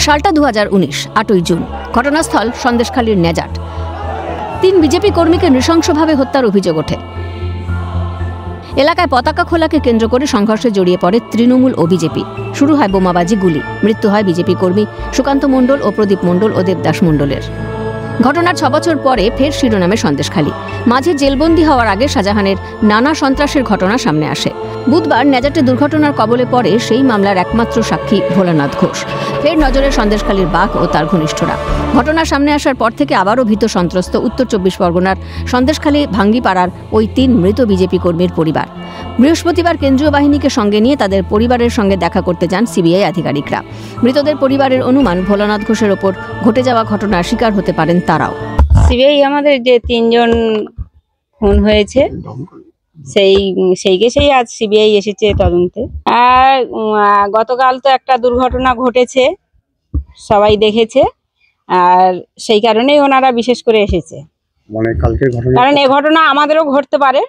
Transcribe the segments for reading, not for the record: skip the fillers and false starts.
সালটা 2019, 8ই জুন। ঘটনাস্থল সন্দেশখালীর নেজাট। 3 বিজেপি কর্মীকে নৃশংসভাবে হত্যার অভিযোগ ওঠে। এলাকায় পতাকা খোলাকে কেন্দ্র করে সংঘর্ষে জড়িয়ে পড়ে তৃণমূল ও বিজেপি। শুরু হয় বোমাবাজি, গুলি। মৃত্যু হয় বিজেপি কর্মী সুকান্ত মণ্ডল ও প্রদীপ মণ্ডল ও দেবদাস মণ্ডলের। ঘটনার 6 বছর পরে ফের শিরোনামে সন্দেশখালী। মাঝে জেলবন্দি হওয়ার আগে শাহজাহানের নানা সন্ত্রাসের ঘটনা সামনে আসে। বুধবার নেজাটে দুর্ঘটনার কবলে পড়ে সেই মামলার একমাত্র সাক্ষী ভোলানাথ ঘোষ। ফের নজরে সন্দেশখালীর বাঘ ও তার ঘনিষ্ঠরা। ঘটনা সামনে আসার পর থেকে আবারও ভীত সন্ত্রস্ত উত্তর 24 পরগনার সন্দেশখালী ভাঙ্গিপাড়ার ওই 3 মৃত বিজেপি কর্মীর পরিবার। বৃহস্পতিবার কেন্দ্রীয় বাহিনীকে সঙ্গে নিয়ে তাদের পরিবারের সঙ্গে দেখা করতে যান সিবিআই আধিকারিকরা। মৃতদের পরিবারের অনুমান ভোলানাথ ঘোষের ওপর ঘটে যাওয়া ঘটনার শিকার হতে পারেন তারাও। সিবিআই আমাদের যে 3 জন খুন হয়েছে সেই কেসেই আজ সিবিআই এসেছে তদন্তে। আর গতকাল তো একটা দুর্ঘটনা ঘটেছে, সবাই দেখেছে, আর সেই কারণেই ওনারা বিশেষ করে এসেছে। মানে কালকের ঘটনা, কারণ এই ঘটনা আমাদেরও ঘটতে পারে,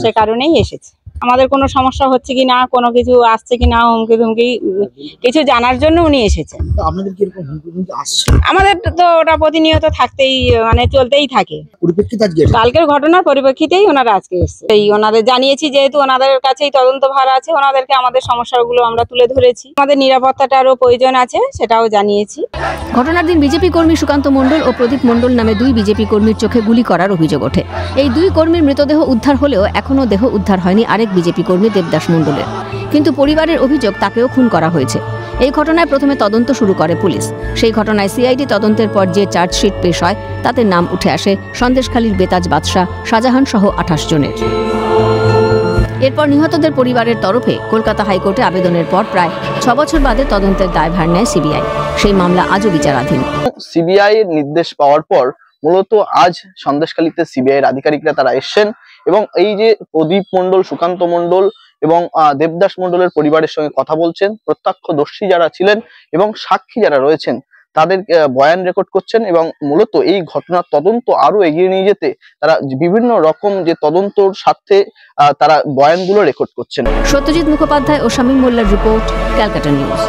সে কারণেই এসেছে। আমাদের কোনো সমস্যা হচ্ছে কি না, কোনো কিছু আসছে কি না, হুমকি ধুমকি কিছু জানার জন্য উনি এসেছেন। আপনাদের কি এরকম হুমকি ধুমকি আসছে? আমাদের তো ওটা প্রতিনিয়ত থাকতেই, মানে চলতেই থাকে। পরিপ্রেক্ষিতে আজকে কালকের ঘটনার পরিপ্রেক্ষিতেই ওনারা আজকে এসেছে। এই ওনাদের জানিয়েছি, যেহেতু ওনাদের কাছেই তদন্ত ভার আছে, ওনাদেরকে আমাদের সমস্যাগুলো আমরা তুলে ধরেছি। আমাদের নিরাপত্তাটারও প্রয়োজন আছে, সেটাও জানিয়েছি। ঘটনার দিন বিজেপি কর্মী সুকান্ত মণ্ডল ও প্রদীপ মণ্ডল নামে 2 বিজেপি কর্মীর চোখে গুলি করার অভিযোগ ওঠে। এই 2 কর্মীর মৃতদেহ উদ্ধার হলেও এখনও দেহ উদ্ধার হয়নি আরেক বিজেপি কর্মী দেবদাস মণ্ডলের। কিন্তু পরিবারের অভিযোগ তাকেও খুন করা হয়েছে। এই ঘটনায় প্রথমে তদন্ত শুরু করে পুলিশ। সেই ঘটনায় সিআইডি তদন্তের পর যে চার্জশিট পেশ হয় তাতে নাম উঠে আসে সন্দেশখালীর বেতাজ বাদশাহ, শাহজাহান সহ 28 জনের। এরপর নিহতদের পরিবারের তরফে কলকাতা হাইকোর্টে আবেদনের পর প্রায় 6 বছর বাদে তদন্তের দায়ভার নেয় সিবিআই। সেই মামলা আজও বিচারাধীন। সিবিআই এর নির্দেশ পাওয়ার পর মূলত আজ সন্দেশখালীতে সিবিআই এর আধিকারিকরা তারা এসেছেন এবং এই যে প্রদীপ মণ্ডল, সুকান্ত মণ্ডল এবং দেবদাস মণ্ডলের পরিবারের সঙ্গে কথা বলছেন। প্রত্যক্ষদর্শী যারা ছিলেন এবং সাক্ষী যারা রয়েছেন তাদের বয়ান রেকর্ড করছেন এবং মূলত এই ঘটনার তদন্ত আরো এগিয়ে নিয়ে যেতে তারা বিভিন্ন রকম যে তদন্তর সাথে তারা বয়ানগুলো রেকর্ড করছেন। সত্যজিৎ মুখোপাধ্যায় ও শামীম মোল্লার রিপোর্ট, ক্যালকাটা নিউজ।